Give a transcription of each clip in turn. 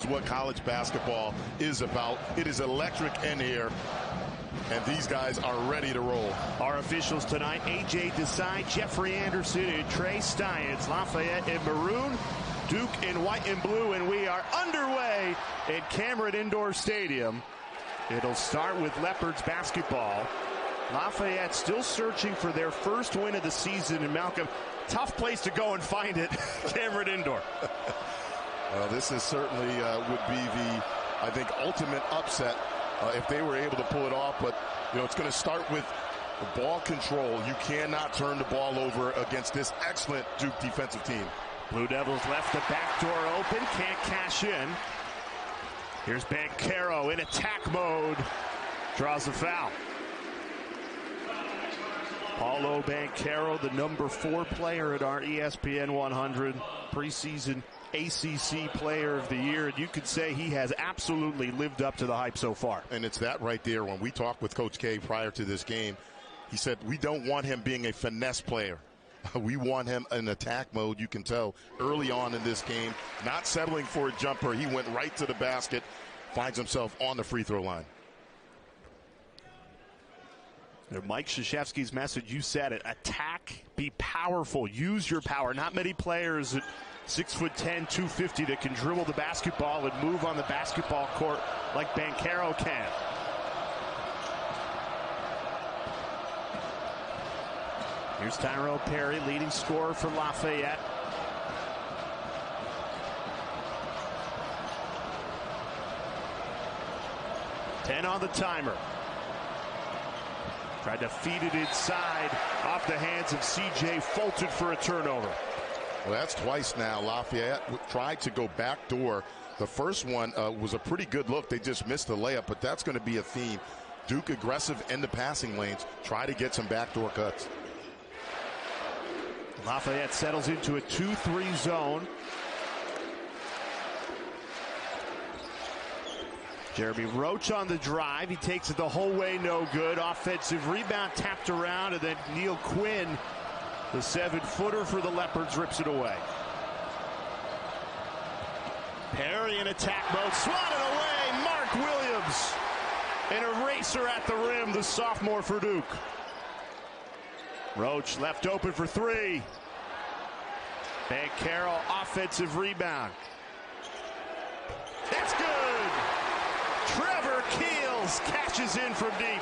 what college basketball is about. It is electric in here, and these guys are ready to roll. Our officials tonight, A.J. Desai, Jeffrey Anderson, and Trey Stiens. Lafayette in maroon, Duke in white and blue, and we are underway at Cameron Indoor Stadium. It'll start with Leopards basketball. Lafayette still searching for their first win of the season. And Malcolm, tough place to go and find it, Cameron Indoor. Well, this is certainly would be the, I think, ultimate upset if they were able to pull it off. But, you know, it's going to start with ball control. You cannot turn the ball over against this excellent Duke defensive team. Blue Devils left the back door open, can't cash in. Here's Banchero in attack mode, draws a foul. Paulo Banchero, the number 4 player at our ESPN 100 preseason ACC Player of the Year. And you could say he has absolutely lived up to the hype so far. And it's that right there. When we talked with Coach K prior to this game, he said we don't want him being a finesse player. We want him in attack mode. You can tell early on in this game, not settling for a jumper. He went right to the basket, finds himself on the free throw line. Mike Krzyzewski's message, you said it, attack, be powerful, use your power. Not many players at 6'10", 250 that can dribble the basketball and move on the basketball court like Banchero can. Here's Tyrell Perry, leading scorer for Lafayette. Ten on the timer. Tried to feed it inside, off the hands of C.J. Fulton for a turnover. Well, that's twice now. Lafayette tried to go backdoor. The first one was a pretty good look. They just missed the layup, but that's going to be a theme. Duke aggressive in the passing lanes. Try to get some backdoor cuts. Lafayette settles into a 2-3 zone. Jeremy Roach on the drive. He takes it the whole way, no good. Offensive rebound tapped around, and then Neil Quinn, the 7-footer for the Leopards, rips it away. Perry in attack mode, swatted away. Mark Williams, an eraser at the rim, the sophomore for Duke. Roach left open for 3. Banchero, offensive rebound. That's good. Trevor Keels catches in from deep.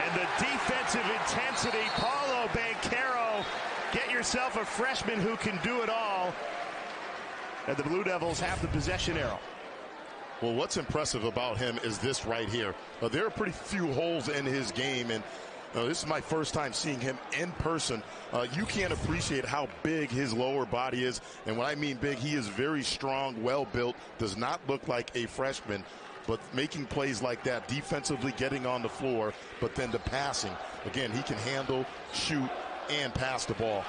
And the defensive intensity, Paulo Banchero. Get yourself a freshman who can do it all. And the Blue Devils have the possession arrow. Well, what's impressive about him is this right here. There are pretty few holes in his game, and this is my first time seeing him in person. You can't appreciate how big his lower body is. And when I mean big, he is very strong, well-built, does not look like a freshman. But making plays like that, defensively getting on the floor, but then the passing. Again, he can handle, shoot, and pass the ball.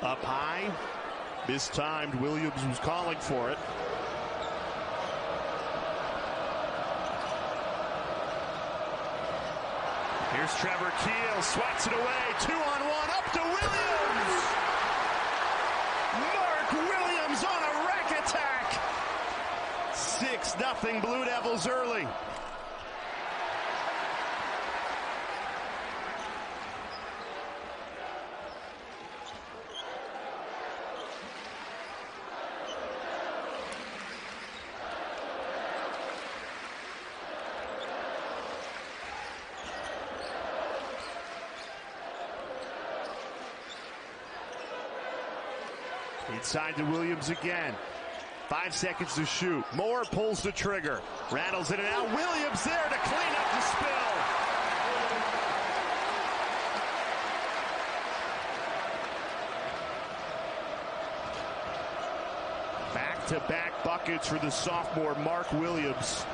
Up high, mistimed. Williams was calling for it. Here's Trevor Keel, swats it away, 2-on-1, up to Williams! Mark Williams on a rack attack! 6-0 Blue Devils early. Inside to Williams again. 5 seconds to shoot. Moore pulls the trigger. Rattles in and out. Williams there to clean up the spill. Back-to-back buckets for the sophomore Mark Williams.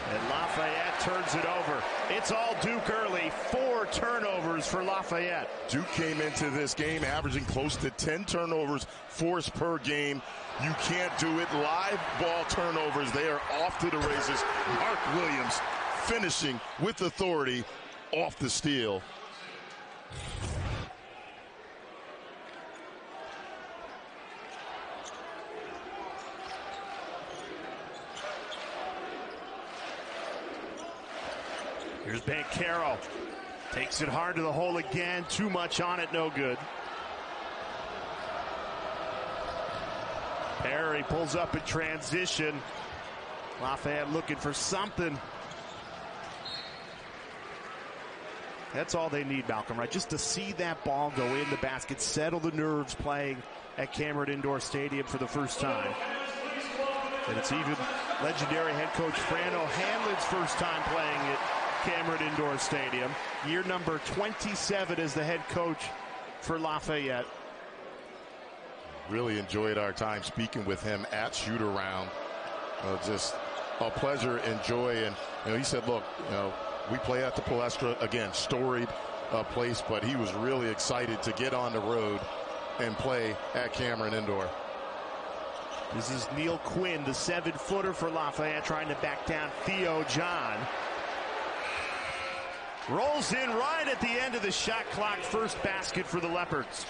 And Lafayette turns it over. It's all Duke early. 4 turnovers for Lafayette. Duke came into this game averaging close to 10 turnovers forced per game. You can't do it. Live ball turnovers. They are off to the races. Mark Williams finishing with authority off the steal. Here's Bancaro. Takes it hard to the hole again. Too much on it, no good. Perry pulls up in transition. Lafayette looking for something. That's all they need, Malcolm, right? Just to see that ball go in the basket, settle the nerves playing at Cameron Indoor Stadium for the first time. And it's even legendary head coach Fran O'Hanlon's first time playing at Cameron Indoor Stadium. Year number 27 as the head coach for Lafayette. Really enjoyed our time speaking with him at shoot-around. Just a pleasure and joy. And he said, look, we play at the Palestra, again, storied place, but he was really excited to get on the road and play at Cameron Indoor. This is Neil Quinn, the 7-footer for Lafayette, trying to back down Theo John. Rolls in right at the end of the shot clock. First basket for the Leopards.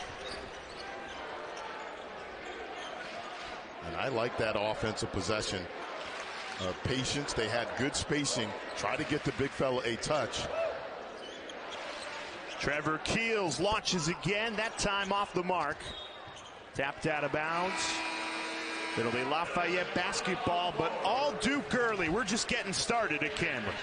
And I like that offensive possession. Patience. They had good spacing. Try to get the big fella a touch. Trevor Keels launches again, that time off the mark. Tapped out of bounds. It'll be Lafayette basketball, but all Duke early. We're just getting started at Cameron.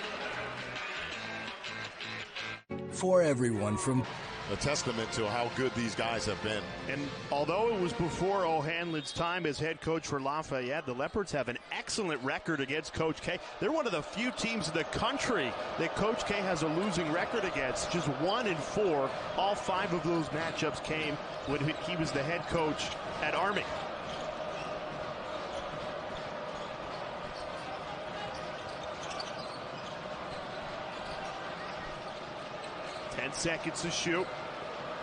For everyone from a testament to how good these guys have been. And although it was before O'Hanlon's time as head coach for Lafayette, the Leopards have an excellent record against Coach K. They're one of the few teams in the country that Coach K has a losing record against. Just 1-4. All 5 of those matchups came when he was the head coach at Army. Seconds to shoot.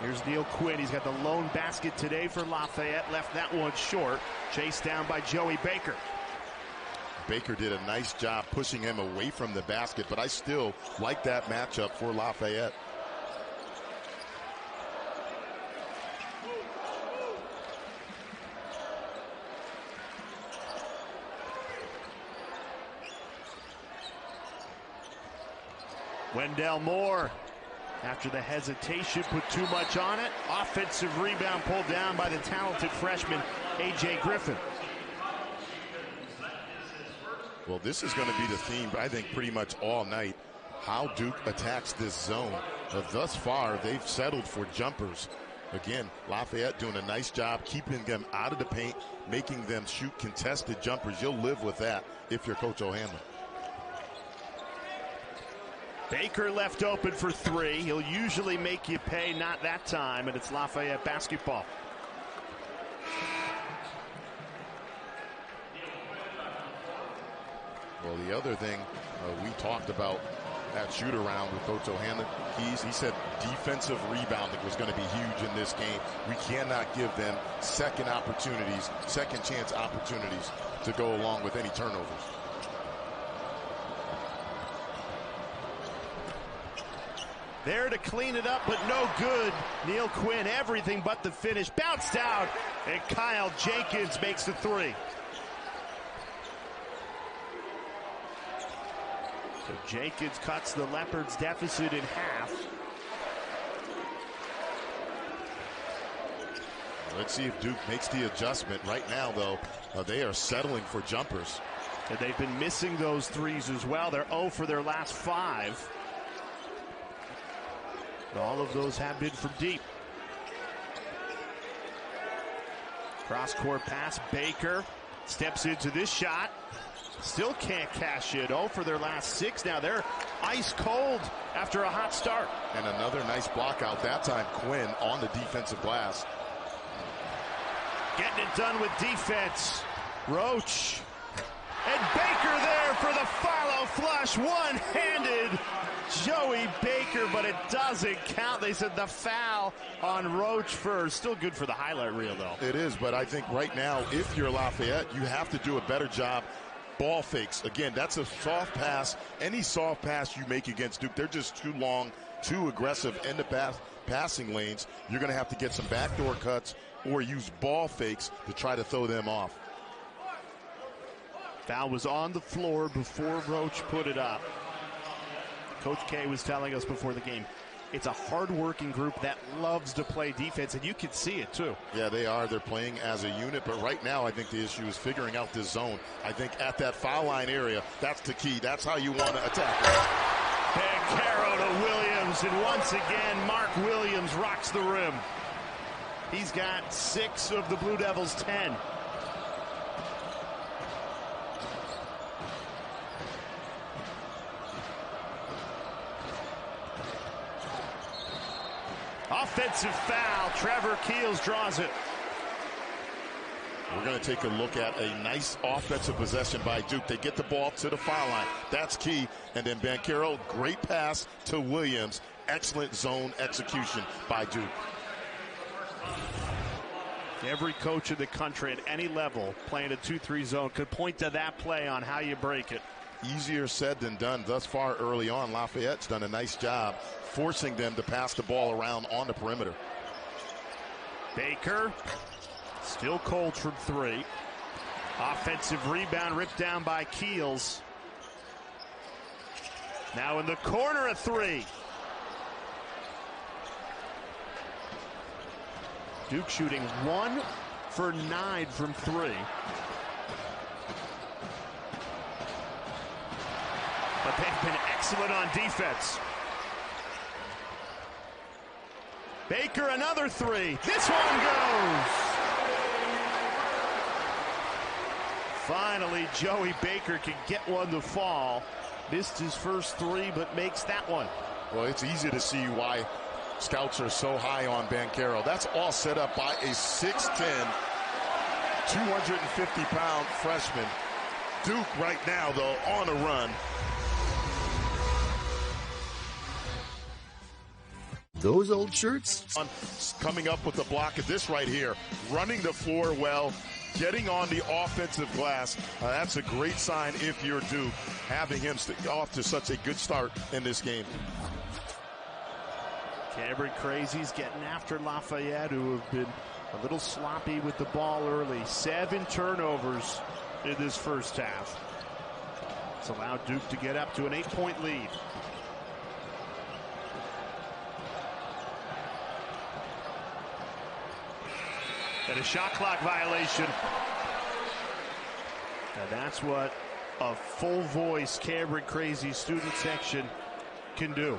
Here's Neil Quinn. He's got the lone basket today for Lafayette. Left that one short. Chased down by Joey Baker. Baker did a nice job pushing him away from the basket, but I still like that matchup for Lafayette. Wendell Moore, after the hesitation, put too much on it. Offensive rebound pulled down by the talented freshman, A.J. Griffin. Well, this is going to be the theme, I think, pretty much all night. How Duke attacks this zone. Thus far, they've settled for jumpers. Again, Lafayette doing a nice job keeping them out of the paint, making them shoot contested jumpers. You'll live with that if you're Coach O'Hanlon. Baker left open for 3. He'll usually make you pay, not that time, and it's Lafayette basketball. Well, the other thing we talked about at shoot-around with Coach O'Hanlon, he said defensive rebounding was going to be huge in this game. We cannot give them second opportunities, second chance opportunities to go along with any turnovers. There to clean it up, but no good. Neil Quinn, everything but the finish. Bounced out, and Kyle Jenkins makes the 3. So Jenkins cuts the Leopards' deficit in half. Let's see if Duke makes the adjustment. Right now, though, they are settling for jumpers. And they've been missing those 3s as well. They're 0 for their last 5. All of those have been from deep. Cross-court pass. Baker steps into this shot. Still can't cash it. 0 for their last 6 now. They're ice cold after a hot start. And another nice block out. That time Quinn on the defensive glass. Getting it done with defense. Roach. And Baker there for the follow. rush, one-handed Joey Baker, but it doesn't count. They said the foul on Rochefort. Still good for the highlight reel, though. It is, but I think right now, if you're Lafayette, you have to do a better job. Ball fakes. Again, that's a soft pass. Any soft pass you make against Duke, they're just too long, too aggressive in the passing lanes. You're going to have to get some backdoor cuts or use ball fakes to try to throw them off. Foul was on the floor before Roach put it up. Coach K was telling us before the game, it's a hard-working group that loves to play defense, and you can see it, too. Yeah, they are. They're playing as a unit, but right now I think the issue is figuring out this zone. I think at that foul line area, that's the key. That's how you want to attack. Banchero to Williams, and once again, Mark Williams rocks the rim. He's got 6 of the Blue Devils' 10. Offensive foul. Trevor Keels draws it. We're going to take a look at a nice offensive possession by Duke. They get the ball to the foul line. That's key. And then Banchero, great pass to Williams. Excellent zone execution by Duke. Every coach in the country at any level playing a 2-3 zone could point to that play on how you break it. Easier said than done thus far early on. Lafayette's done a nice job forcing them to pass the ball around on the perimeter. Baker still cold from 3. Offensive rebound ripped down by Keels. Now in the corner, a 3. Duke shooting 1 for 9 from 3. But they've been excellent on defense. Baker, another 3. This one goes. Finally, Joey Baker can get one to fall. Missed his first 3, but makes that one. Well, it's easy to see why scouts are so high on Banchero. That's all set up by a 6'10", 250-pound freshman. Duke right now, though, on a run. Those old shirts? Coming up with the block of this right here. Running the floor well. Getting on the offensive glass. That's a great sign if you're Duke, having him off to such a good start in this game. Cameron Crazy's getting after Lafayette, who have been a little sloppy with the ball early. 7 turnovers in this first half. It's allowed Duke to get up to an 8-point lead. And a shot clock violation. And that's what a full voice Cameron Crazy student section can do.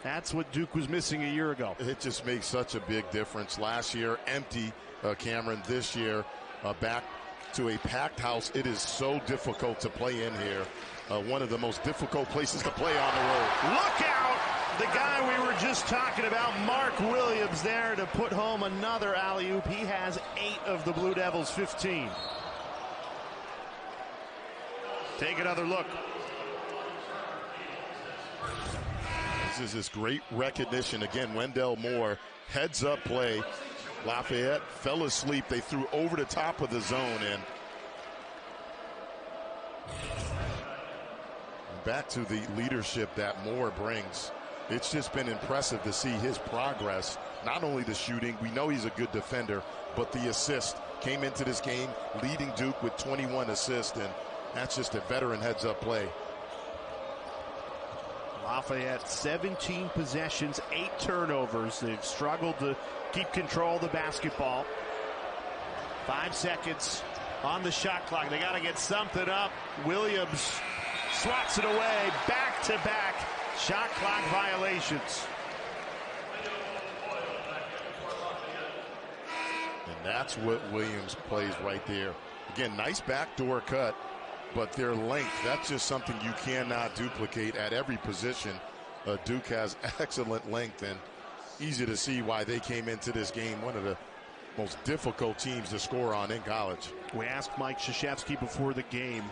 That's what Duke was missing a year ago. It just makes such a big difference. Last year, empty Cameron. This year, back to a packed house. It is so difficult to play in here. One of the most difficult places to play on the road. Look out! The guy we were just talking about, Mark Williams, there to put home another alley-oop. He has 8 of the Blue Devils' 15. Take another look. This is great recognition. Again, Wendell Moore, heads-up play. Lafayette fell asleep. They threw over the top of the zone. And back to the leadership that Moore brings. It's just been impressive to see his progress. Not only the shooting, we know he's a good defender, but the assist. Came into this game leading Duke with 21 assists, and that's just a veteran heads-up play. Lafayette, 17 possessions, 8 turnovers. They've struggled to keep control of the basketball. 5 seconds on the shot clock. They got to get something up. Williams swats it away. Back-to-back shot clock violations. And that's what Williams plays right there. Again, nice backdoor cut, but their length, that's just something you cannot duplicate at every position. Duke has excellent length, and easy to see why they came into this game one of the most difficult teams to score on in college. We asked Mike Krzyzewski before the game,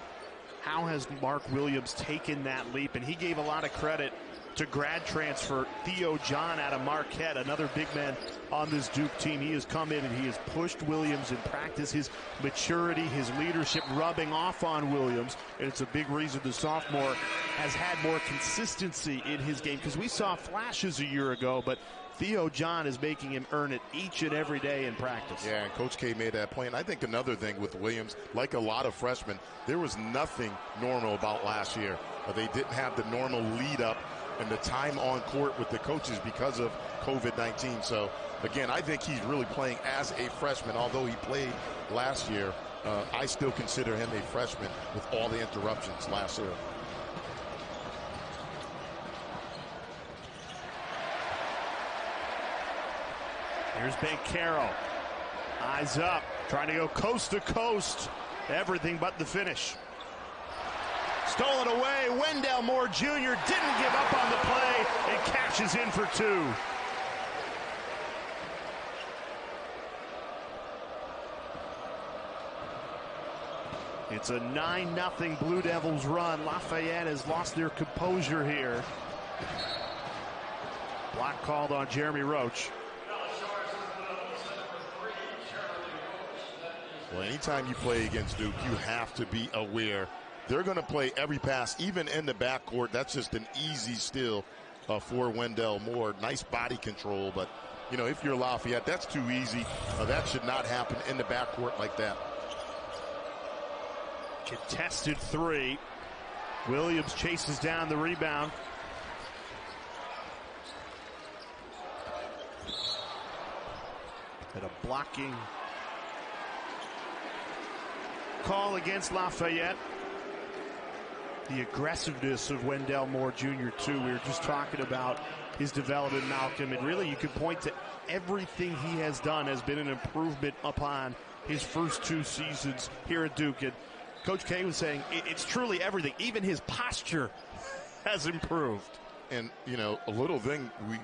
how has Mark Williams taken that leap? And he gave a lot of credit to grad transfer Theo John out of Marquette, another big man on this Duke team. He has come in and he has pushed Williams in practice. His maturity, his leadership rubbing off on Williams, and it's a big reason the sophomore has had more consistency in his game, because we saw flashes a year ago, but Theo John is making him earn it each and every day in practice. Yeah, and Coach K made that point. And I think another thing with Williams, like a lot of freshmen, there was nothing normal about last year. They didn't have the normal lead up and the time on court with the coaches because of COVID-19. So, again, I think he's really playing as a freshman. Although he played last year, I still consider him a freshman with all the interruptions last year. Here's Banchero. Eyes up, trying to go coast to coast. Everything but the finish. Stolen away. Wendell Moore Jr. didn't give up on the play and cashes in for two. It's a 9-0 Blue Devils run. Lafayette has lost their composure here. Block called on Jeremy Roach. Well, anytime you play against Duke, you have to be aware. They're going to play every pass, even in the backcourt. That's just an easy steal for Wendell Moore. Nice body control, but, you know, if you're Lafayette, that's too easy. That should not happen in the backcourt like that. Contested three. Williams chases down the rebound. And a blocking call against Lafayette. The aggressiveness of Wendell Moore Jr. too. We were just talking about his development, Malcolm, and really you could point to everything he has done has been an improvement upon his first two seasons here at Duke. And Coach K was saying it's truly everything. Even his posture has improved. And, you know, a little thing we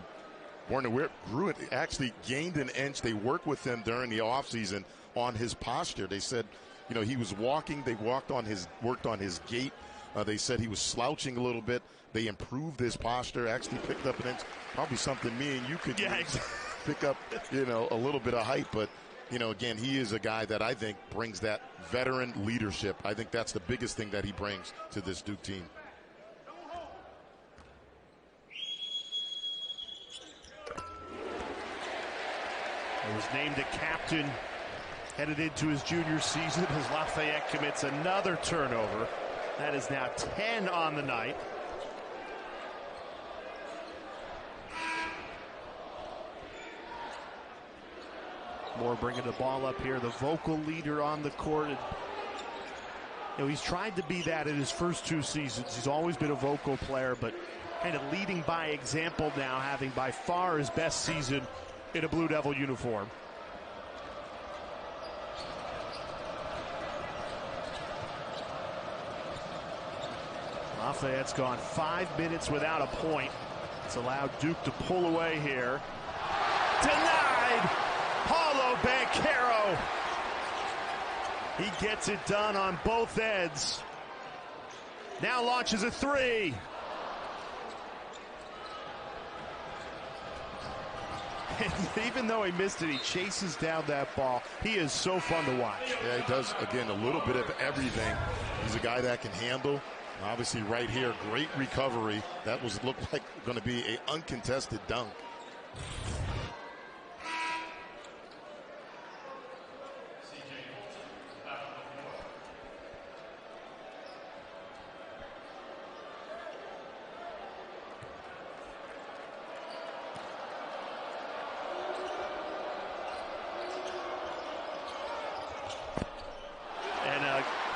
weren't aware, Gruitt actually gained an inch. They worked with him during the offseason on his posture. They said, you know, he was walking. They worked on his gait. They said he was slouching a little bit. They improved his posture, actually picked up an inch. Probably something me and you could pick up, you know, a little bit of height. But, you know, again, he is a guy that I think brings that veteran leadership. I think that's the biggest thing that he brings to this Duke team. He was named a captain headed into his junior season as Lafayette commits another turnover. That is now 10 on the night. Moore bringing the ball up here, the vocal leader on the court. And, you know, he's tried to be that in his first two seasons. He's always been a vocal player, but kind of leading by example now, having by far his best season in a Blue Devil uniform. Lafayette's gone 5 minutes without a point. It's allowed Duke to pull away here. Denied! Paulo Banchero. He gets it done on both ends. Now launches a three. And even though he missed it, he chases down that ball. He is so fun to watch. Yeah, he does, again, a little bit of everything. He's a guy that can handle. Obviously, right here, great recovery. That looked like going to be an uncontested dunk.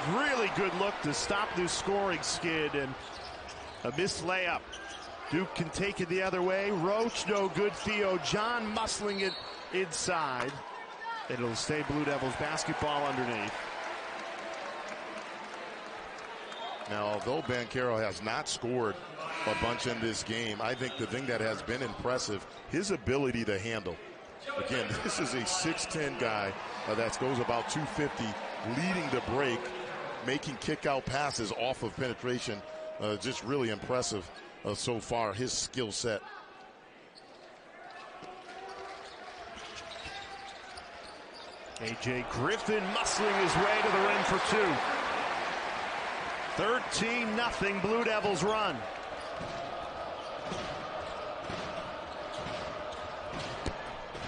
Really good look to stop this scoring skid, and a missed layup. Duke can take it the other way. Roach, no good. Theo John muscling it inside. And it'll stay Blue Devils basketball underneath. Now, although Banchero has not scored a bunch in this game, I think the thing that has been impressive, his ability to handle. Again, this is a 6'10 guy that goes about 250, leading the break. making kick-out passes off of penetration. Just really impressive so far, his skill set. A.J. Griffin muscling his way to the rim for two. 13-0 Blue Devils run.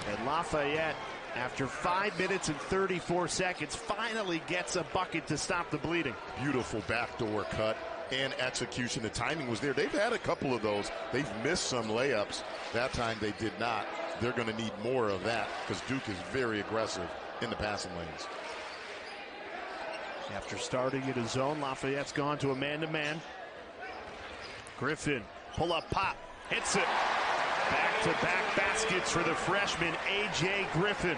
And Lafayette, after 5 minutes and 34 seconds, finally gets a bucket to stop the bleeding. Beautiful backdoor cut and execution. The timing was there. They've had a couple of those. They've missed some layups. That time they did not. They're going to need more of that because Duke is very aggressive in the passing lanes. After starting in a zone, Lafayette's gone to a man-to-man. Griffin, pull-up pop, hits it. Back-to-back baskets for the freshman, A.J. Griffin.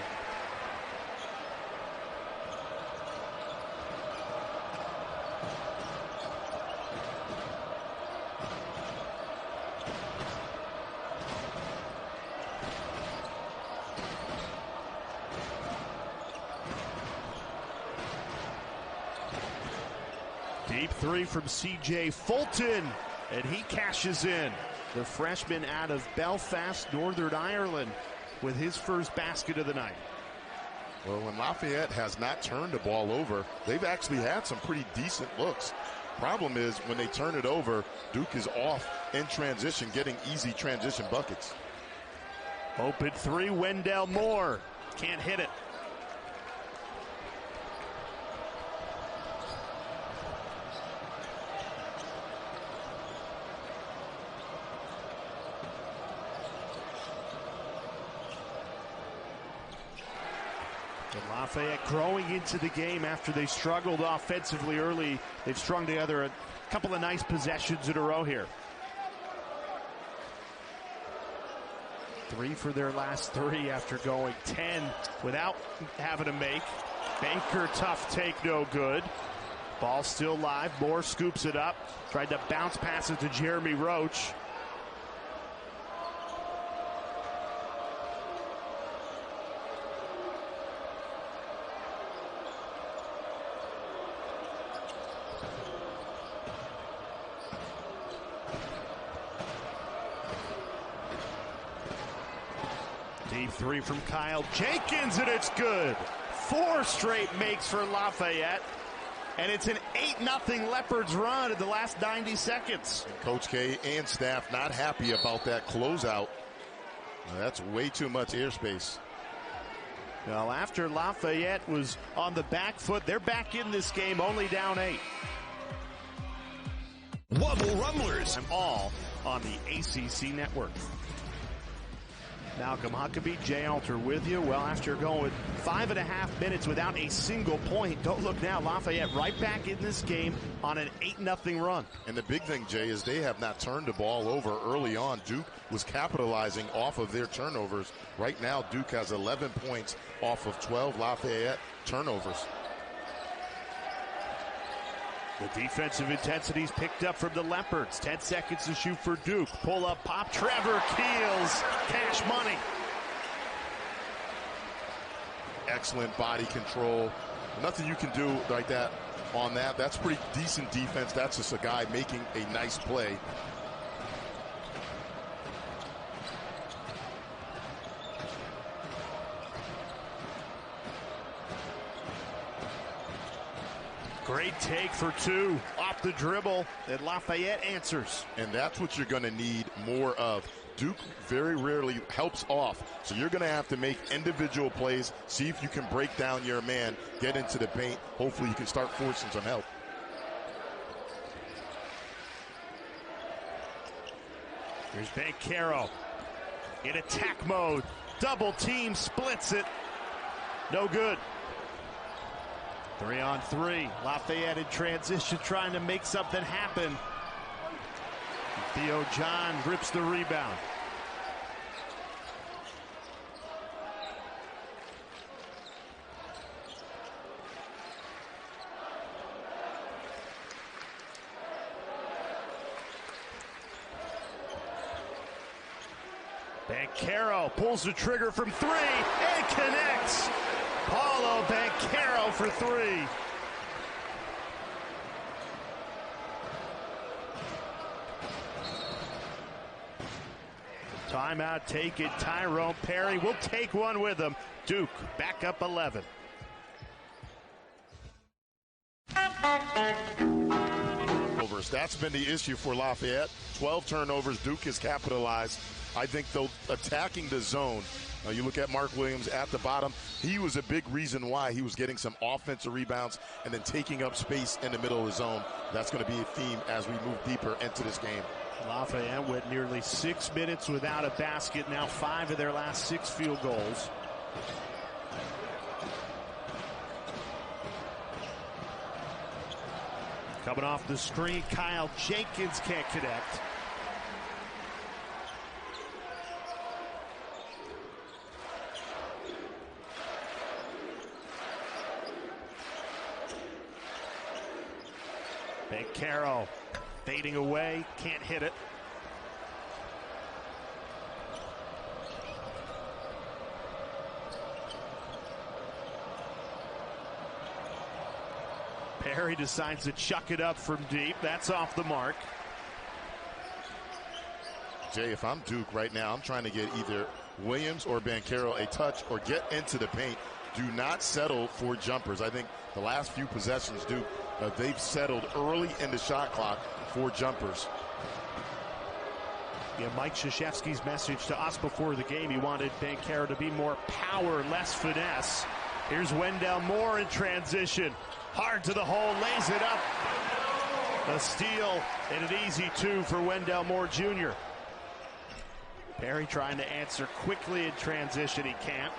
Deep three from C.J. Fulton, and he cashes in. The freshman out of Belfast, Northern Ireland, with his first basket of the night. Well, when Lafayette has not turned the ball over, they've actually had some pretty decent looks. Problem is, when they turn it over, Duke is off in transition, getting easy transition buckets. Open three, Wendell Moore. Can't hit it. And Lafayette growing into the game after they struggled offensively early. They've strung together a couple of nice possessions in a row here. 3 for their last 3 after going 10 without having to make. Baker, tough take, no good. Ball still live. Moore scoops it up. Tried to bounce pass it to Jeremy Roach. Deep three from Kyle Jenkins, and it's good. 4 straight makes for Lafayette, and it's an 8-0 Leopards run in the last 90 seconds. Coach K and staff not happy about that closeout. That's way too much airspace. Well, after Lafayette was on the back foot, they're back in this game, only down 8. Wubble Rumblers. I'm all on the ACC network. Malcolm Huckabee, Jay Alter with you. Well, after going 5.5 minutes without a single point, don't look now. Lafayette right back in this game on an 8-0 run. And the big thing, Jay, is they have not turned the ball over early on. Duke was capitalizing off of their turnovers. Right now, Duke has 11 points off of 12 Lafayette turnovers. The defensive intensity's picked up from the Leopards. 10 seconds to shoot for Duke. Pull up pop. Trevor Keels. Cash money. Excellent body control. Nothing you can do like that on that. That's pretty decent defense. That's just a guy making a nice play. Great take for 2 off the dribble, and Lafayette answers. And that's what you're going to need more of. Duke very rarely helps off, so you're going to have to make individual plays, see if you can break down your man, get into the paint. Hopefully you can start forcing some help. Here's Bankero in attack mode. Double team, splits it. No good. 3-on-3. Lafayette in transition, trying to make something happen. Theo John rips the rebound. Bankero pulls the trigger from 3 and connects. Paulo Bankero for 3. Timeout, take it. Tyrone Perry will take one with him. Duke back up 11. That's been the issue for Lafayette. 12 turnovers. Duke has capitalized. I think though attacking the zone. You look at Mark Williams at the bottom. He was a big reason why he was getting some offensive rebounds and then taking up space in the middle of the zone. That's going to be a theme as we move deeper into this game. Lafayette went nearly 6 minutes without a basket. Now 5 of their last 6 field goals. Coming off the screen, Kyle Jenkins can't connect. Bencaro fading away, can't hit it. Perry decides to chuck it up from deep. That's off the mark. Jay, if I'm Duke right now, I'm trying to get either Williams or Bencaro a touch or get into the paint. Do not settle for jumpers. I think the last few possessions, Duke, they've settled early in the shot clock for jumpers. Yeah, Mike Krzyzewski's message to us before the game, he wanted Bencaro to be more power, less finesse. Here's Wendell Moore in transition. Hard to the hole, lays it up. A steal and an easy 2 for Wendell Moore Jr. Perry trying to answer quickly in transition. He can't.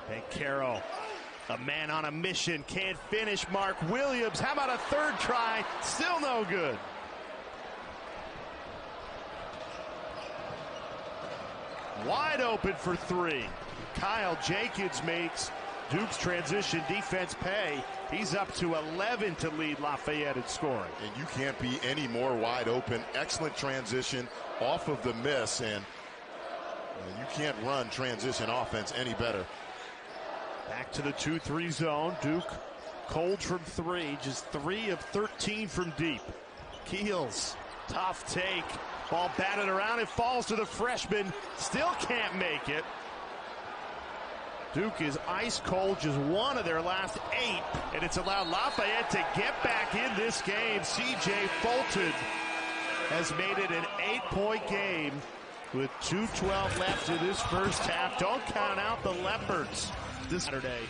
Bencaro, a man on a mission, can't finish. Mark Williams, how about a third try? Still no good. Wide open for 3. Kyle Jenkins makes Duke's transition defense pay. He's up to 11 to lead Lafayette in scoring. And you can't be any more wide open. Excellent transition off of the miss, and you can't run transition offense any better. Back to the 2-3 zone. Duke cold from 3, just 3 of 13 from deep. Keels, tough take. Ball batted around, it falls to the freshman. Still can't make it. Duke is ice cold, just 1 of their last 8, and it's allowed Lafayette to get back in this game. C.J. Fulton has made it an 8-point game with 2:12 left in this first half. Don't count out the Leopards. This Saturday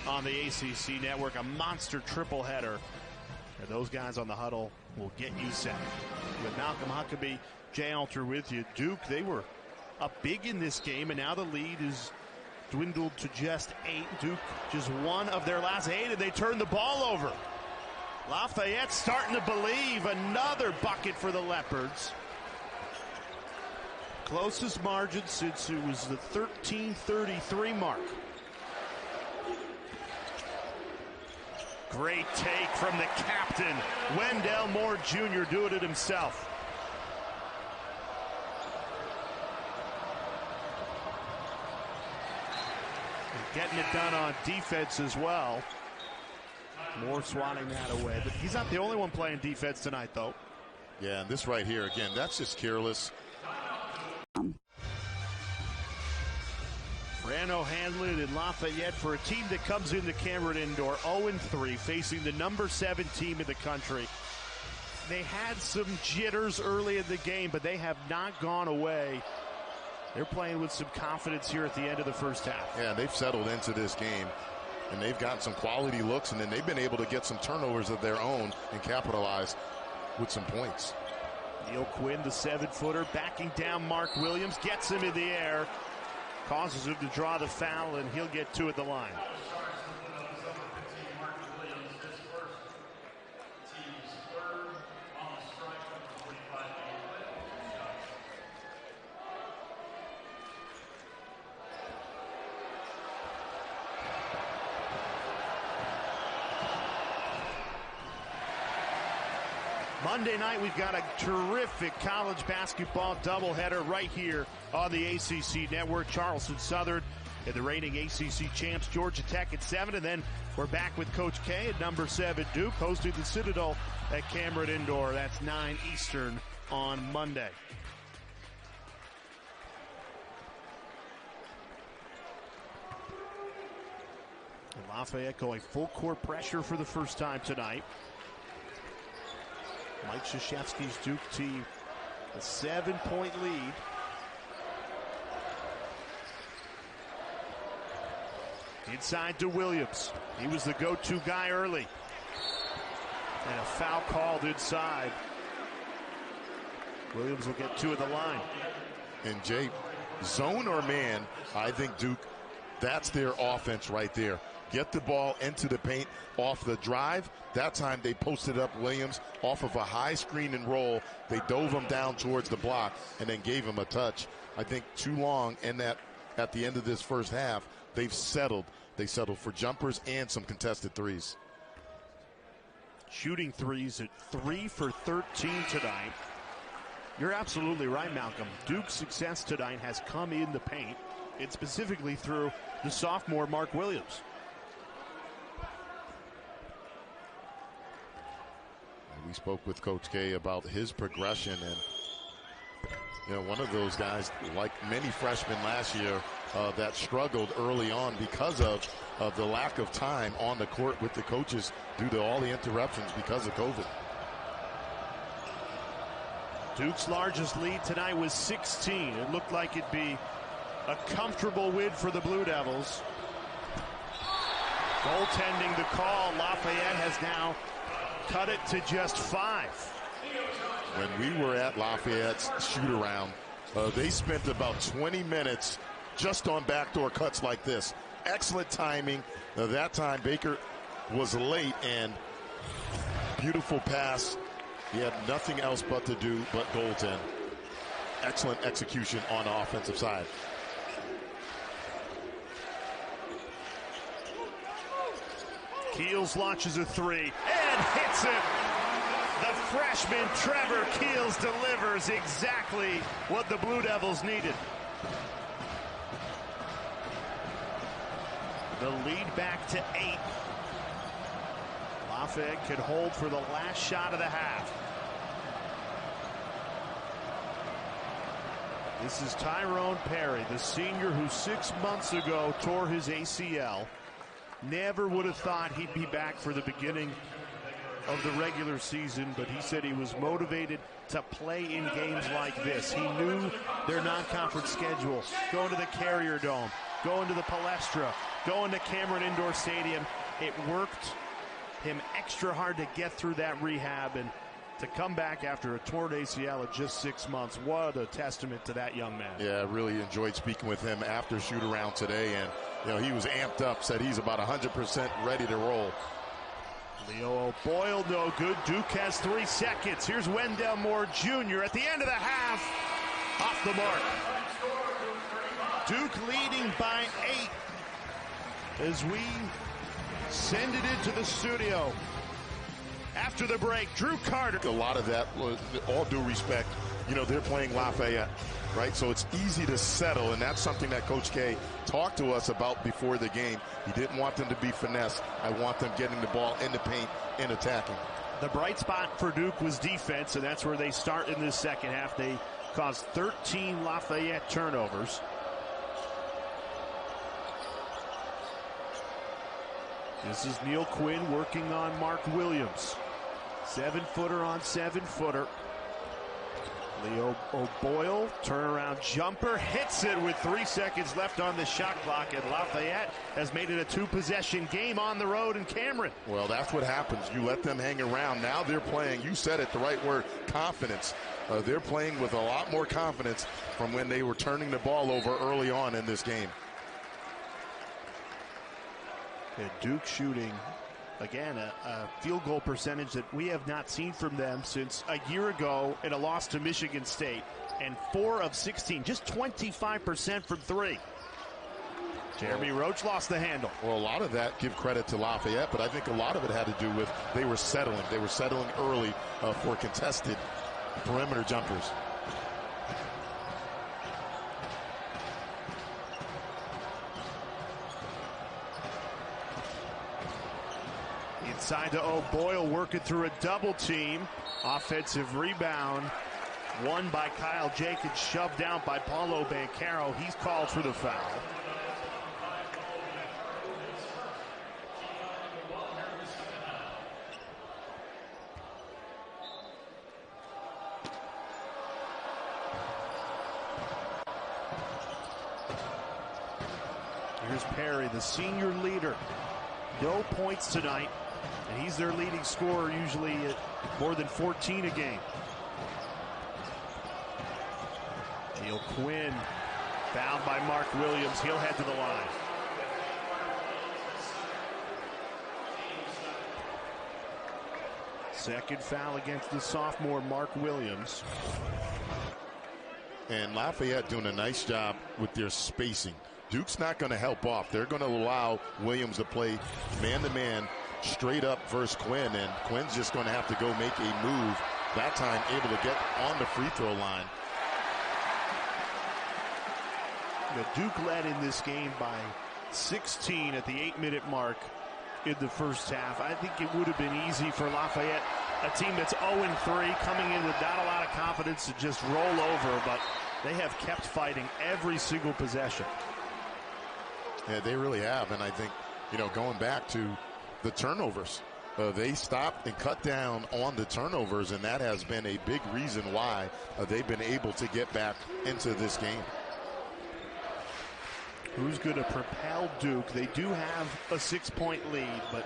on the ACC Network, a monster triple header. And those guys on the huddle will get you set. With Malcolm Huckabee, Jay Alter with you. Duke, they were up big in this game, and now the lead is dwindled to just 8. Duke just 1 of their last 8, and they turned the ball over. Lafayette starting to believe. Another bucket for the Leopards. Closest margin since it was the 13:33 mark. Great take from the captain, Wendell Moore Jr. doing it himself. Getting it done on defense as well. Moore swatting that away, but he's not the only one playing defense tonight, though. Yeah, and this right here, again, that's just careless. Fran O'Hanlon and Lafayette for a team that comes into Cameron Indoor 0-3, facing the number 7 team in the country. They had some jitters early in the game, but they have not gone away. They're playing with some confidence here at the end of the first half. Yeah, they've settled into this game, and they've gotten some quality looks, and then they've been able to get some turnovers of their own and capitalize with some points. Neil Quinn, the 7-footer, backing down Mark Williams, gets him in the air, causes him to draw the foul, and he'll get 2 at the line. Monday night, we've got a terrific college basketball doubleheader right here on the ACC Network. Charleston Southern and the reigning ACC champs Georgia Tech at 7. And then we're back with Coach K at number 7, Duke, hosting the Citadel at Cameron Indoor. That's 9 Eastern on Monday. And Lafayette going full court pressure for the first time tonight. Mike Krzyzewski's Duke team, a 7-point lead. Inside to Williams. He was the go-to guy early. And a foul called inside. Williams will get 2 at the line. And Jay, zone or man, I think Duke, that's their offense right there. Get the ball into the paint off the drive. That time they posted up Williams off of a high screen and roll. They dove him down towards the block and then gave him a touch. I think too long in that at the end of this first half, they've settled. They settled for jumpers and some contested threes. Shooting threes at 3 for 13 tonight. You're absolutely right, Malcolm. Duke's success tonight has come in the paint, and specifically through the sophomore Mark Williams. We spoke with Coach K about his progression, and one of those guys, like many freshmen last year, that struggled early on because of the lack of time on the court with the coaches due to all the interruptions because of COVID. Duke's largest lead tonight was 16. It looked like it'd be a comfortable win for the Blue Devils. Goaltending the call. Lafayette has now cut it to just 5. When we were at Lafayette's shoot-around, they spent about 20 minutes just on backdoor cuts like this. Excellent timing. That time Baker was late, and beautiful pass. He had nothing else but to do but goaltend. Excellent execution on the offensive side. Keels launches a 3 and hits it. The freshman Trevor Keels delivers exactly what the Blue Devils needed. The lead back to 8. Lafayette could hold for the last shot of the half. This is Tyrone Perry, the senior who 6 months ago tore his ACL. Never would have thought he'd be back for the beginning of the regular season, but he said he was motivated to play in games like this. He knew their non-conference schedule, going to the Carrier Dome, going to the Palestra, going to Cameron Indoor Stadium. It worked him extra hard to get through that rehab, and to come back after a torn ACL at just 6 months. What a testament to that young man. Yeah, I really enjoyed speaking with him after shoot-around today, and he was amped up, said he's about 100% ready to roll. Leo O'Boyle, no good. Duke has 3 seconds. Here's Wendell Moore Jr. at the end of the half. Off the mark. Duke leading by 8 as we send it into the studio. After the break, Drew Carter. A lot of that, all due respect, they're playing Lafayette, right? So it's easy to settle, and that's something that Coach K talked to us about before the game. He didn't want them to be finesse. I want them getting the ball in the paint and attacking. The bright spot for Duke was defense, and that's where they start in this second half. They caused 13 Lafayette turnovers. This is Neil Quinn working on Mark Williams. 7-footer on 7-footer. Leo O'Boyle, turnaround jumper, hits it with 3 seconds left on the shot clock, and Lafayette has made it a 2-possession game on the road in Cameron. Well, that's what happens. You let them hang around. Now they're playing, you said it, the right word, confidence. They're playing with a lot more confidence from when they were turning the ball over early on in this game. And Duke shooting, again, a field goal percentage that we have not seen from them since a year ago in a loss to Michigan State. And 4 of 16, just 25% from 3. Jeremy Roach lost the handle. Well, a lot of that, give credit to Lafayette, but I think a lot of it had to do with they were settling. They were settling early for contested perimeter jumpers. Outside to O'Boyle, working through a double team. Offensive rebound. Won by Kyle Jenkins, shoved down by Paulo Banchero. He's called for the foul. Here's Perry, the senior leader. No points tonight, and he's their leading scorer, usually at more than 14 a game. Neil Quinn, fouled by Mark Williams. He'll head to the line. Second foul against the sophomore, Mark Williams. And Lafayette doing a nice job with their spacing. Duke's not going to help off. They're going to allow Williams to play man-to-man straight up versus Quinn, and Quinn's just going to have to go make a move. That time able to get on the free throw line. Duke led in this game by 16 at the 8-minute mark in the first half. I think it would have been easy for Lafayette, a team that's 0-3, coming in with not a lot of confidence, to just roll over, but they have kept fighting every single possession. Yeah, they really have, and I think, going back to the turnovers, they stopped and cut down on the turnovers, and that has been a big reason why they've been able to get back into this game. Who's going to propel Duke? They do have a 6-point lead, but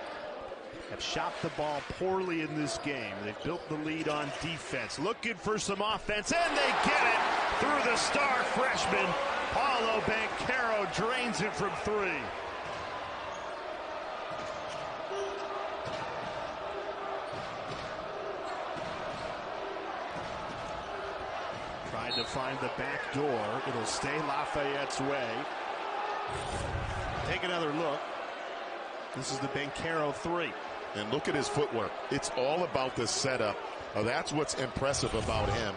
have shot the ball poorly in this game. They've built the lead on defense. Looking for some offense, and they get it through the star freshman. Paulo Banchero drains it from 3. Tried to find the back door. It'll stay Lafayette's way. Take another look. This is the Banchero 3. And look at his footwork. It's all about the setup. That's what's impressive about him.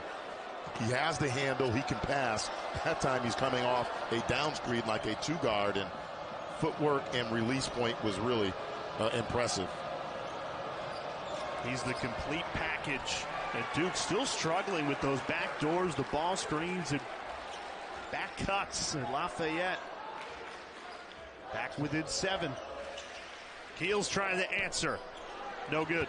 He has the handle. He can pass. That time he's coming off a down screen like a 2-guard, and footwork and release point was really impressive. He's the complete package. And Duke still struggling with those back doors, the ball screens, and back cuts. And Lafayette back within 7. Keels trying to answer. No good.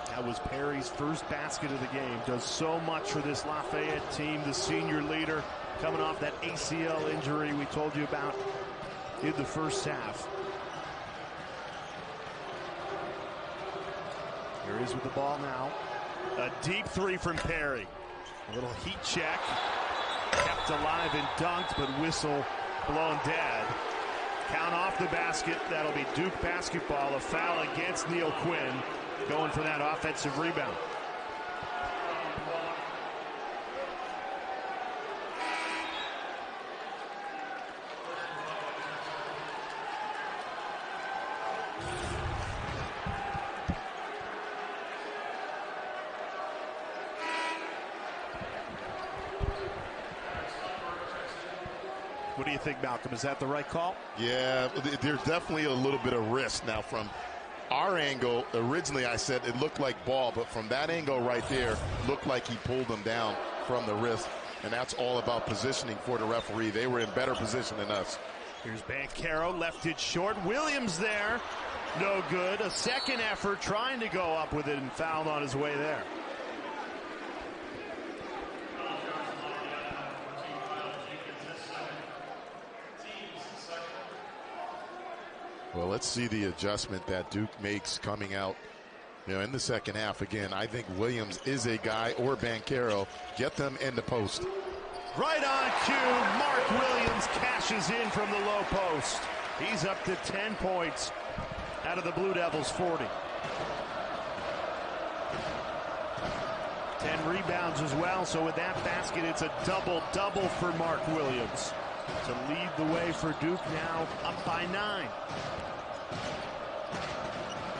That was Perry's first basket of the game. Does so much for this Lafayette team. The senior leader coming off that ACL injury we told you about in the first half. Here he is with the ball now. A deep 3 from Perry. A little heat check. Kept alive and dunked, but whistle blown dead. Count off the basket. That'll be Duke basketball. A foul against Neil Quinn, going for that offensive rebound. What do you think, Malcolm? Is that the right call? Yeah, there's definitely a little bit of risk now. From our angle, originally I said it looked like ball, but from that angle right there, looked like he pulled them down from the wrist, and that's all about positioning for the referee. They were in better position than us. Here's Banchero, left it short. Williams there, no good. A second effort trying to go up with it and fouled on his way there. Well, let's see the adjustment that Duke makes coming out, in the second half. Again, I think Williams is a guy, or Banchero. Get them in the post. Right on cue, Mark Williams cashes in from the low post. He's up to 10 points out of the Blue Devils' 40. 10 rebounds as well, so with that basket, it's a double-double for Mark Williams to lead the way for Duke, now up by 9.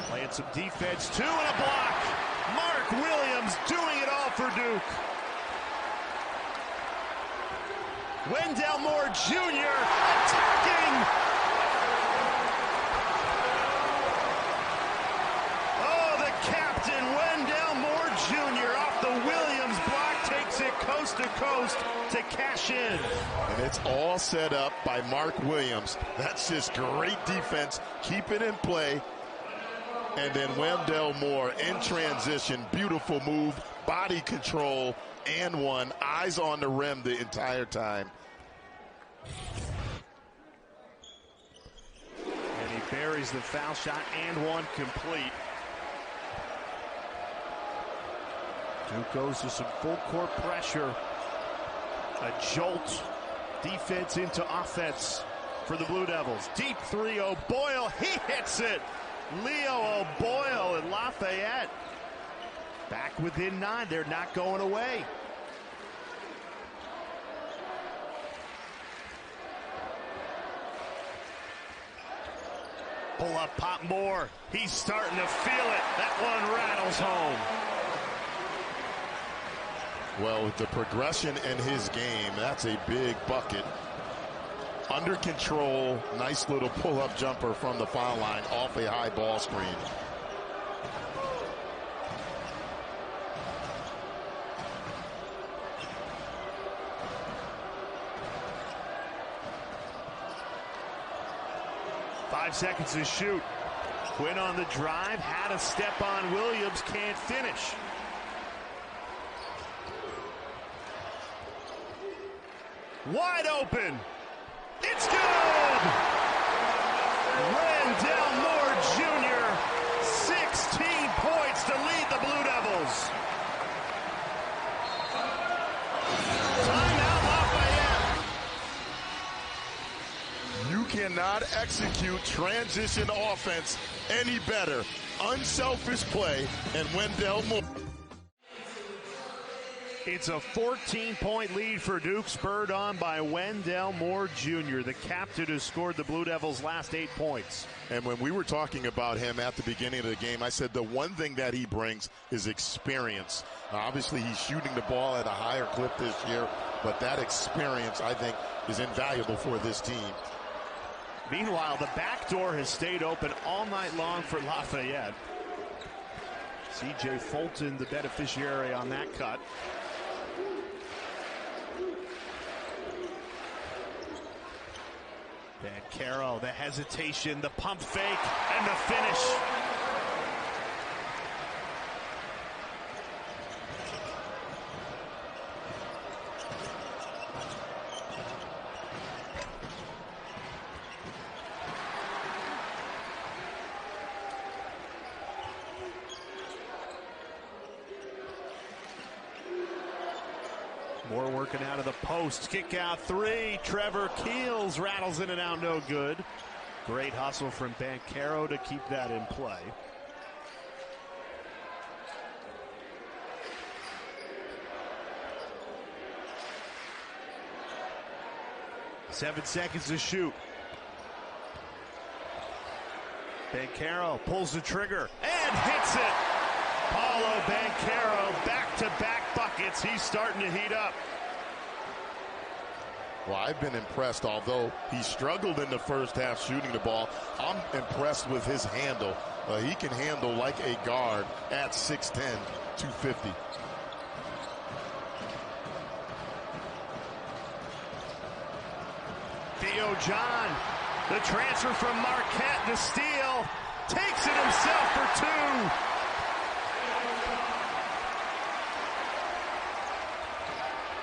Playing some defense, 2 and a block. Mark Williams doing it all for Duke. Wendell Moore Jr. attacking. coast to coast to cash in. And it's all set up by Mark Williams. That's just great defense. Keep it in play. And then Wendell Moore in transition. Beautiful move, body control, and one. Eyes on the rim the entire time. And he buries the foul shot and one complete. Duke goes to some full court pressure. A jolt. Defense into offense for the Blue Devils. Deep three, O'Boyle, he hits it. Leo O'Boyle and Lafayette back within 9. They're not going away. Pull up, pop more. He's starting to feel it. That one rattles home. Well, with the progression in his game, that's a big bucket. Under control, nice little pull-up jumper from the foul line off a high ball screen. Five seconds to shoot. Quinn on the drive, had a step on Williams, can't finish. Wide open. It's good! Wendell Moore Jr., 16 points to lead the Blue Devils. Timeout Lafayette. You cannot execute transition offense any better. Unselfish play, and Wendell Moore. It's a 14-point lead for Duke, spurred on by Wendell Moore Jr., the captain who scored the Blue Devils' last 8 points. And when we were talking about him at the beginning of the game, I said the one thing that he brings is experience. Obviously, he's shooting the ball at a higher clip this year, but that experience, I think, is invaluable for this team. Meanwhile, the back door has stayed open all night long for Lafayette. C.J. Fulton, the beneficiary on that cut. Bancaro, the hesitation, the pump fake, and the finish. Moore working out of the post. Kick out three. Trevor Keels rattles in and out, no good. Great hustle from Bancaro to keep that in play. Seven seconds to shoot. Bancaro pulls the trigger and hits it. Paulo Bancaro, back-to-back buckets. He's starting to heat up. Well, I've been impressed. Although he struggled in the first half shooting the ball, I'm impressed with his handle. He can handle like a guard at 6'10", 250. Theo John, the transfer from Marquette to steal, takes it himself for two.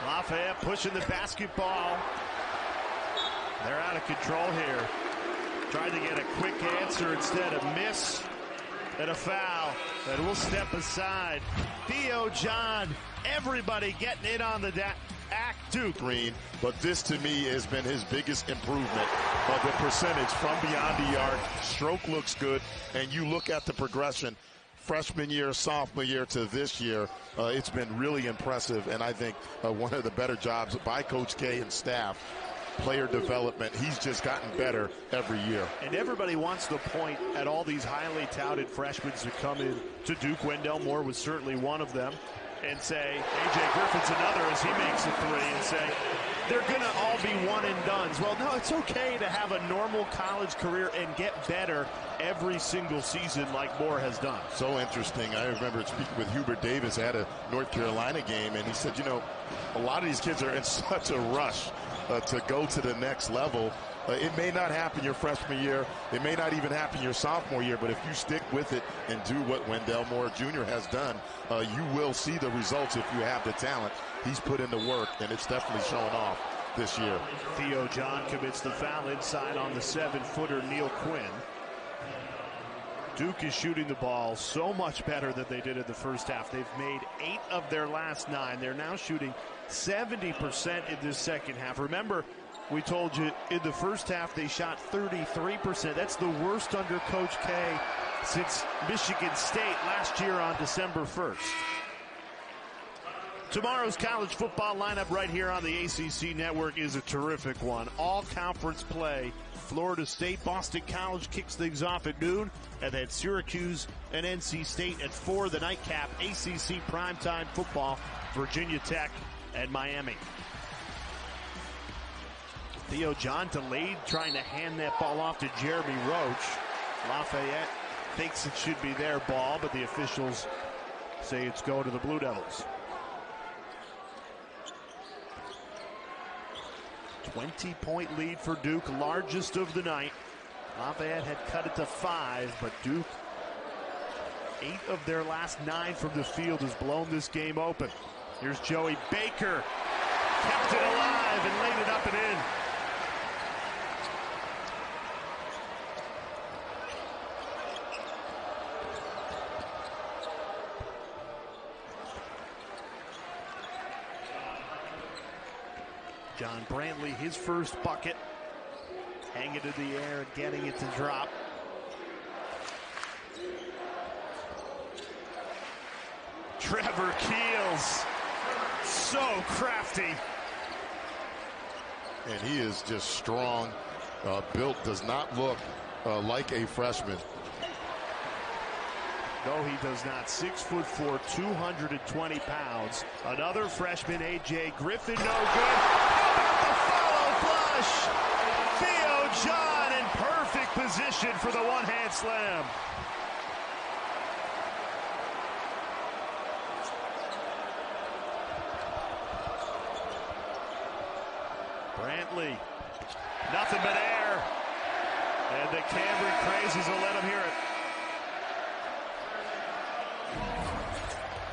Lafayette pushing the basketball. They're out of control here. Trying to get a quick answer instead of miss and a foul. And we'll step aside. Theo John, everybody getting in on the act. Duke. Green, but this to me has been his biggest improvement. The percentage from beyond the arc, stroke looks good, and you look at the progression freshman year, sophomore year to this year, it's been really impressive, and I think one of the better jobs by Coach K and staff. Player development, he's just gotten better every year. And everybody wants to point at all these highly touted freshmen who come in to Duke. Wendell Moore was certainly one of them. And say, A.J. Griffin's another as he makes a three, and say, they're going to all be one and dones. Well, no, it's okay to have a normal college career and get better every single season like Moore has done. So interesting. I remember speaking with Hubert Davis at a North Carolina game, and he said, you know, a lot of these kids are in such a rush to go to the next level. It may not happen your freshman year. It may not even happen your sophomore year, but if you stick with it and do what Wendell Moore Jr. has done, you will see the results if you have the talent. He's put in the work, and it's definitely showing off this year. Theo John commits the foul inside on the 7-footer Neil Quinn. Duke is shooting the ball so much better than they did in the first half. They've made 8 of their last 9. They're now shooting 70% in this second half. Remember, we told you in the first half they shot 33%. That's the worst under Coach K since Michigan State last year on December 1st. Tomorrow's college football lineup right here on the ACC Network is a terrific one. All conference play. Florida State, Boston College kicks things off at noon, and then Syracuse and NC State at 4. The nightcap, ACC primetime football, Virginia Tech and Miami. Theo John delayed trying to hand that ball off to Jeremy Roach. Lafayette thinks it should be their ball, but the officials say it's go to the Blue Devils. 20-point lead for Duke, largest of the night. Lafayette had cut it to 5, but Duke, 8 of their last 9 from the field, has blown this game open. Here's Joey Baker. Kept it alive and laid it up and in. John Brantley, his first bucket. Hang it in the air and getting it to drop. Trevor Keels, so crafty. And he is just strong, built, does not look like a freshman. No, he does not. 6'4", 220 pounds. Another freshman, A.J. Griffin, no good. How about the follow flush? Theo John in perfect position for the one-hand slam. Brantley, nothing but air. And the Cambric crazies will let him hear it.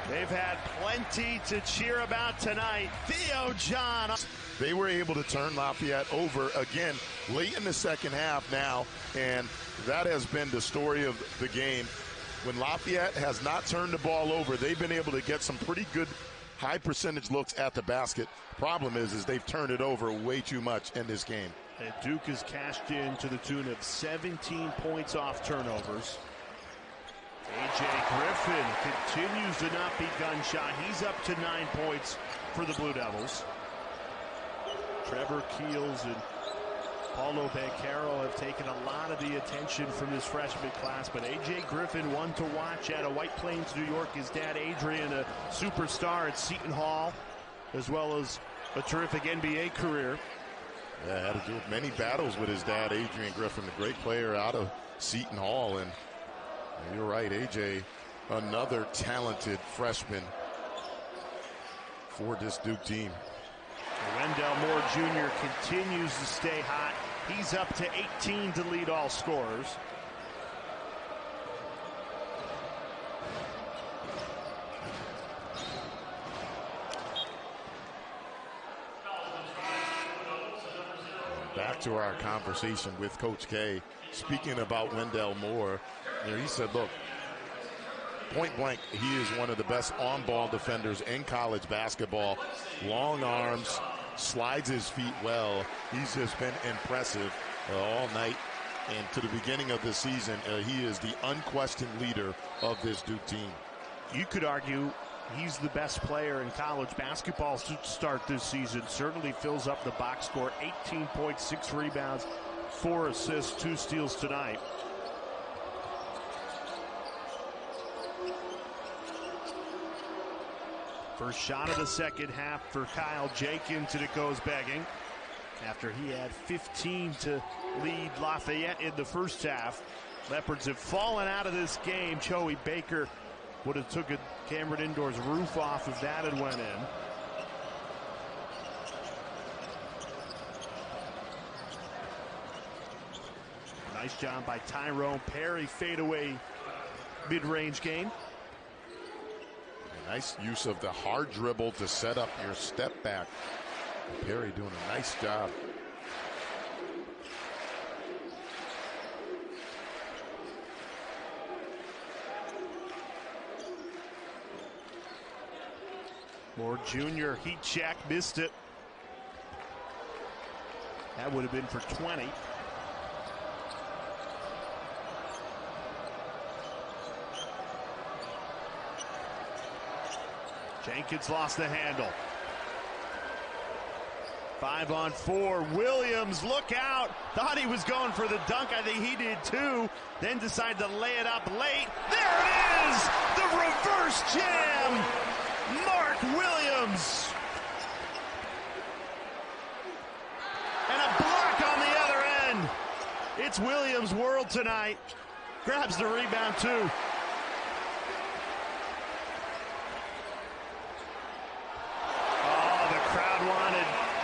They've had plenty to cheer about tonight. Theo John. They were able to turn Lafayette over again late in the second half now, and that has been the story of the game. When Lafayette has not turned the ball over, they've been able to get some pretty good high percentage looks at the basket. Problem is they've turned it over way too much in this game. And Duke has cashed in to the tune of 17 points off turnovers. A.J. Griffin continues to not be gun shy. He's up to 9 points for the Blue Devils. Trevor Keels and Paulo Banchero have taken a lot of the attention from this freshman class, but A.J. Griffin, one to watch out of White Plains, New York. His dad, Adrian, a superstar at Seton Hall, as well as a terrific NBA career. Yeah, had to do many battles with his dad, Adrian Griffin, a great player out of Seton Hall. And you're right, A.J., another talented freshman for this Duke team. Wendell Moore Jr. continues to stay hot. He's up to 18 to lead all scorers. Back to our conversation with Coach K, speaking about Wendell Moore. You know, he said, look, point blank, he is one of the best on-ball defenders in college basketball. Long arms, slides his feet well. He's just been impressive all night. And to the beginning of the season, he is the unquestioned leader of this Duke team. You could argue he's the best player in college basketball to start this season. Certainly fills up the box score. 18.6 rebounds, 4 assists, 2 steals tonight. First shot of the second half for Kyle Jenkins, and it goes begging. After he had 15 to lead Lafayette in the first half. Leopards have fallen out of this game. Joey Baker would have took a Cameron Indoors roof off if that had went in. Nice job by Tyrone Perry, fadeaway mid-range game. Nice use of the hard dribble to set up your step back. Perry doing a nice job. Moore Jr. heat check, missed it. That would have been for 20. Jenkins lost the handle. 5-on-4. Williams, look out. Thought he was going for the dunk. I think he did too. Then decided to lay it up late. There it is! The reverse jam! Mark Williams. And a block on the other end. It's Williams' world tonight. Grabs the rebound too.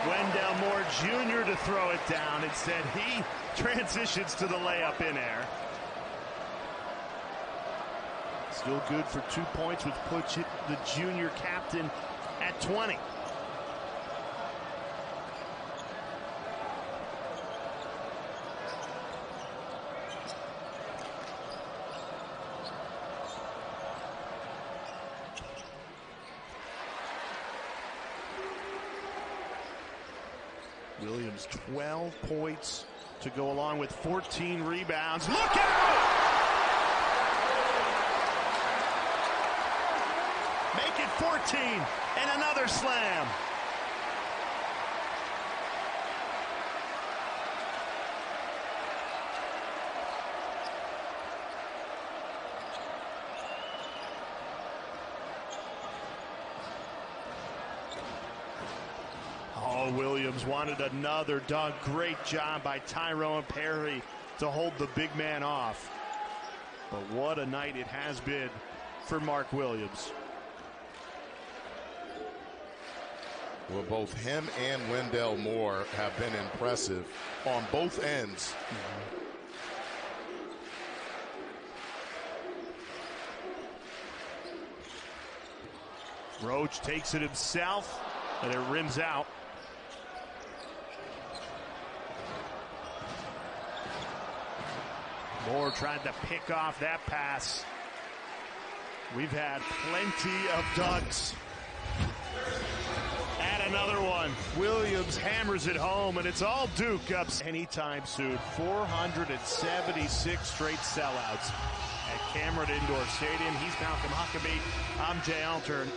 Wendell Moore Jr. to throw it down. Instead, he transitions to the layup in air. Still good for 2 points, which puts the junior captain at 20. Williams 12 points to go along with 14 rebounds. Look out! Make it 14 and another slam. Williams wanted another dunk. Great job by Tyrone Perry to hold the big man off. But what a night it has been for Mark Williams. Well, both him and Wendell Moore have been impressive on both ends. Roach takes it himself, and it rims out. Moore tried to pick off that pass. We've had plenty of dunks. Add another one. Williams hammers it home, and it's all Duke up anytime soon. 476 straight sellouts at Cameron Indoor Stadium. He's Malcolm Huckabee. I'm Jay Altern.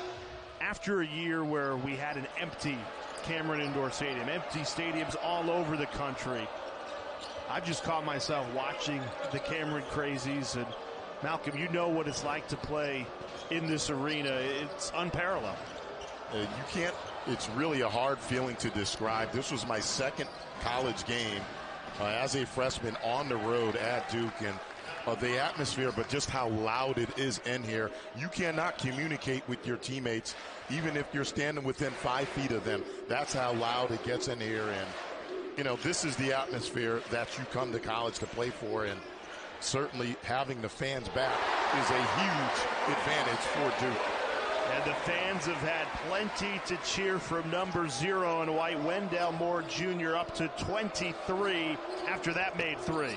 After a year where we had an empty Cameron Indoor Stadium, empty stadiums all over the country, I've just caught myself watching the Cameron Crazies, and Malcolm, you know what it's like to play in this arena. It's unparalleled. You can't, it's really a hard feeling to describe. This was my second college game as a freshman on the road at Duke, and the atmosphere, but just how loud it is in here. You cannot communicate with your teammates, even if you're standing within 5 feet of them. That's how loud it gets in here, and you know, this is the atmosphere that you come to college to play for, and certainly having the fans back is a huge advantage for Duke. And the fans have had plenty to cheer from number 0 in white, Wendell Moore Jr. up to 23 after that made 3.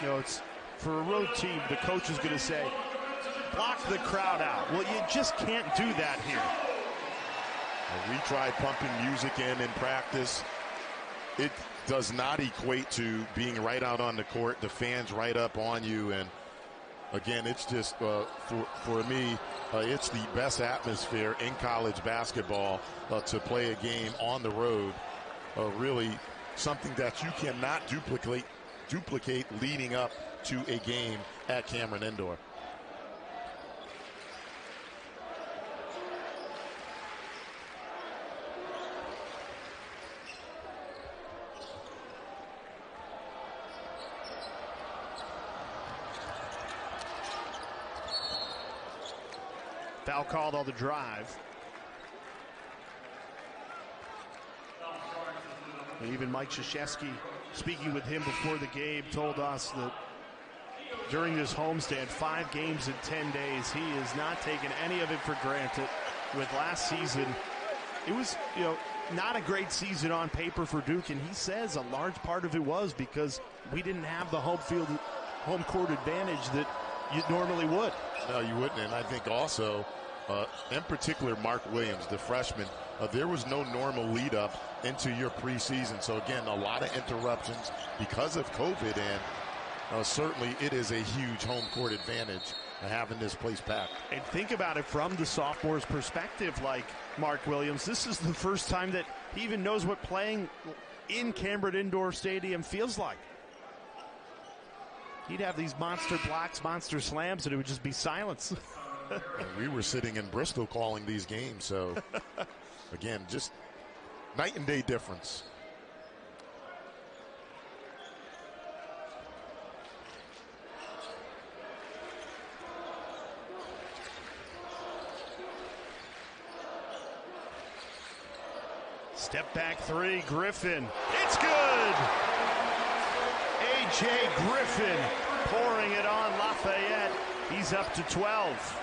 You know, it's for a road team, the coach is going to say, block the crowd out. Well, you just can't do that here. We tried pumping music in practice. It does not equate to being right out on the court, the fans right up on you. And again, it's just for me, it's the best atmosphere in college basketball to play a game on the road. Really something that you cannot duplicate leading up to a game at Cameron Indoor. Foul called on the drive. And even Mike Krzyzewski, speaking with him before the game, told us that during this homestand, 5 games in 10 days, he has not taken any of it for granted. With last season, it was, not a great season on paper for Duke, and he says a large part of it was because we didn't have the home court advantage that you normally would. No, you wouldn't, and I think also, in particular, Mark Williams, the freshman, there was no normal lead up into your preseason. So again, a lot of interruptions because of COVID, and certainly it is a huge home court advantage having this place packed. And think about it from the sophomore's perspective, like Mark Williams. This is the first time that he even knows what playing in Cameron Indoor Stadium feels like. He'd have these monster blocks, monster slams, and it would just be silence. We were sitting in Bristol calling these games, so again, just night and day difference. Step back 3, Griffin. It's good! A.J. Griffin pouring it on Lafayette. He's up to 12.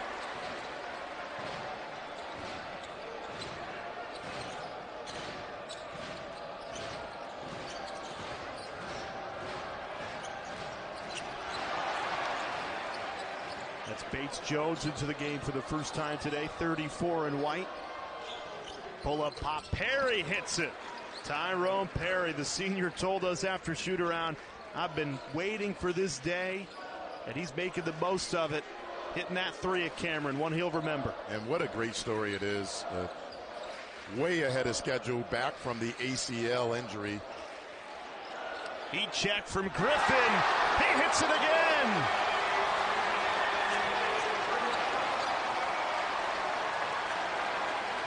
That's Bates Jones into the game for the first time today, 34 in white. Pull-up pop. Perry hits it. Tyrone Perry, the senior, told us after shoot-around, I've been waiting for this day, and he's making the most of it. Hitting that 3 at Cameron, one he'll remember. And what a great story it is. Way ahead of schedule, back from the ACL injury. Heat check from Griffin. He hits it again.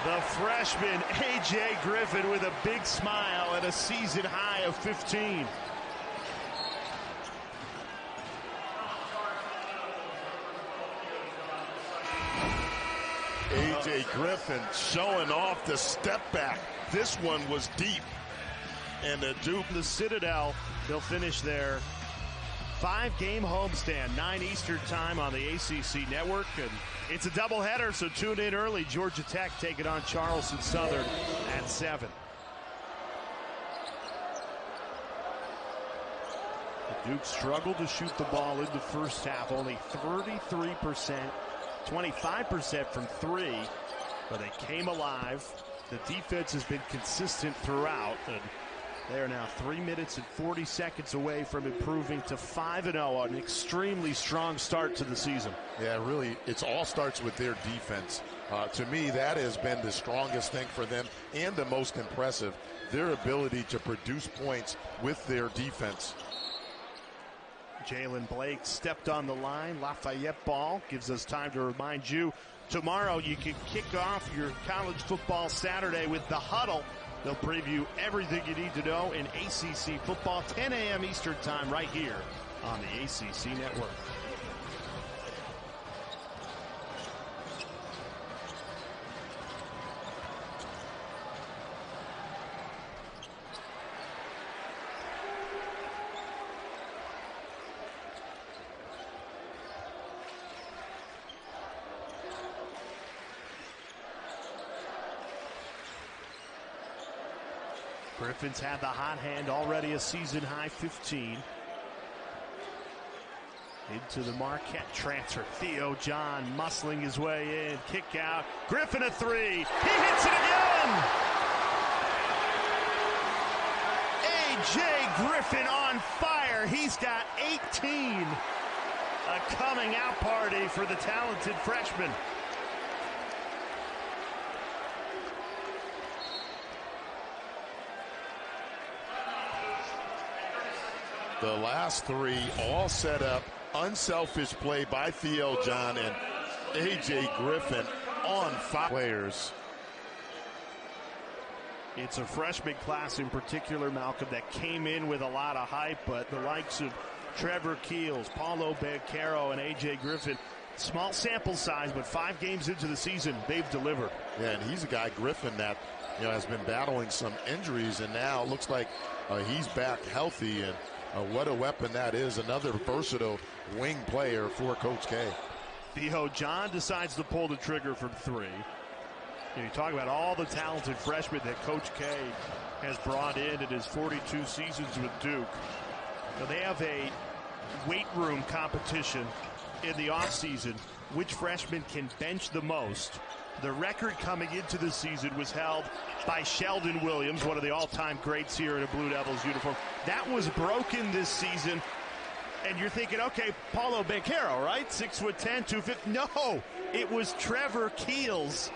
The freshman, A.J. Griffin, with a big smile and a season high of 15. A.J. Griffin showing off the step back. This one was deep. And the Citadel, they'll finish their 5-game homestand, 9 Eastern time on the ACC network. And it's a doubleheader, so tune in early. Georgia Tech taking on Charleston Southern at 7. The Duke struggled to shoot the ball in the first half, only 33%, 25% from 3, but they came alive. The defense has been consistent throughout, and they are now 3 minutes and 40 seconds away from improving to 5-0, an extremely strong start to the season. Yeah, really, it all starts with their defense. To me, that has been the strongest thing for them and the most impressive, their ability to produce points with their defense. Jalen Blake stepped on the line. Lafayette ball gives us time to remind you, tomorrow you can kick off your college football Saturday with The Huddle. They'll preview everything you need to know in ACC football, 10 a.m. Eastern time, right here on the ACC network. Griffin's had the hot hand, already a season high 15. Into the Marquette transfer. Theo John muscling his way in. Kick out. Griffin a 3. He hits it again. A.J. Griffin on fire. He's got 18. A coming out party for the talented freshman. The last 3 all set up. Unselfish play by Theo John and A.J. Griffin on 5 players. It's a freshman class in particular, Malcolm, that came in with a lot of hype, but the likes of Trevor Keels, Paulo Beccaro, and A.J. Griffin Small sample size, but 5 games into the season, they've delivered. Yeah, and he's a guy, Griffin, that has been battling some injuries, and now it looks like he's back healthy, and what a weapon that is. Another versatile wing player for Coach K. Theo John decides to pull the trigger from 3. You talk about all the talented freshmen that Coach K has brought in his 42 seasons with Duke. Now they have a weight room competition in the offseason. Which freshman can bench the most? The record coming into the season was held by Sheldon Williams, one of the all-time greats here in a Blue Devils uniform. That was broken this season. And you're thinking, okay, Paulo Banchero, right? 6'10", 250. No, it was Trevor Keels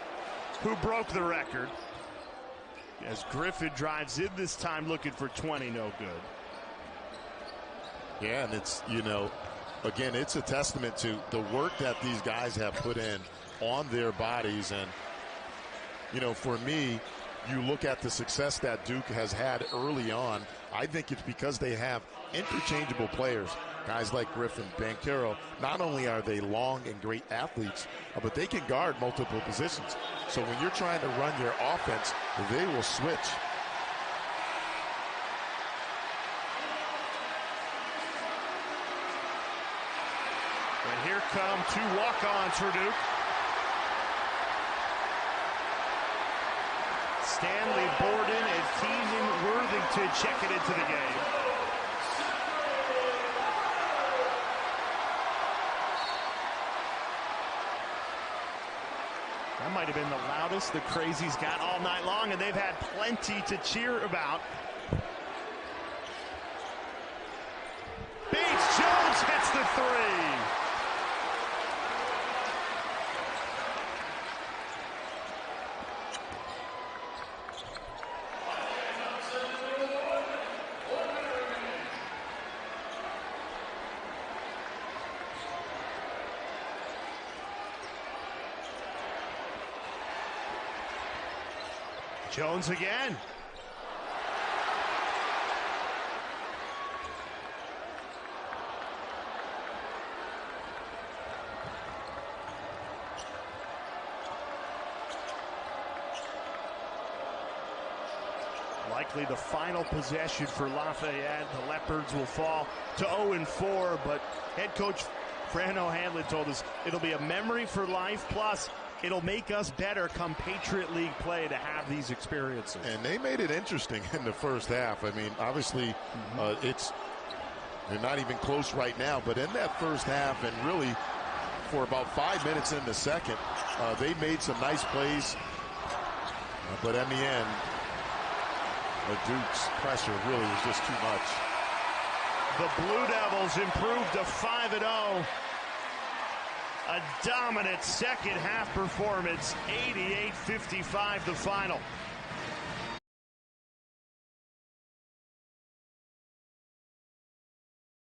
who broke the record. As Griffin drives in this time looking for 20, no good. Yeah, and it's, again, it's a testament to the work that these guys have put in on their bodies. And, for me, you look at the success that Duke has had early on, I think it's because they have interchangeable players. Guys like Griffin, Banchero, not only are they long and great athletes, but they can guard multiple positions. So when you're trying to run your offense, they will switch. And here come 2 walk-ons for Duke. Stanley Borden and Keenan Worthington checking into the game. That might have been the loudest the Crazies got all night long, and they've had plenty to cheer about. Bates Jones hits the 3. Jones again. Likely the final possession for Lafayette. The Leopards will fall to 0-4, but head coach Fran O'Hanlon told us it'll be a memory for life, plus it'll make us better come Patriot League play to have these experiences. And they made it interesting in the first half. I mean, obviously, they're not even close right now, but in that first half, and really for about 5 minutes in the second, they made some nice plays. But in the end, the Duke's pressure really was just too much. The Blue Devils improved to 5-0. A dominant second half performance, 88-55 the final.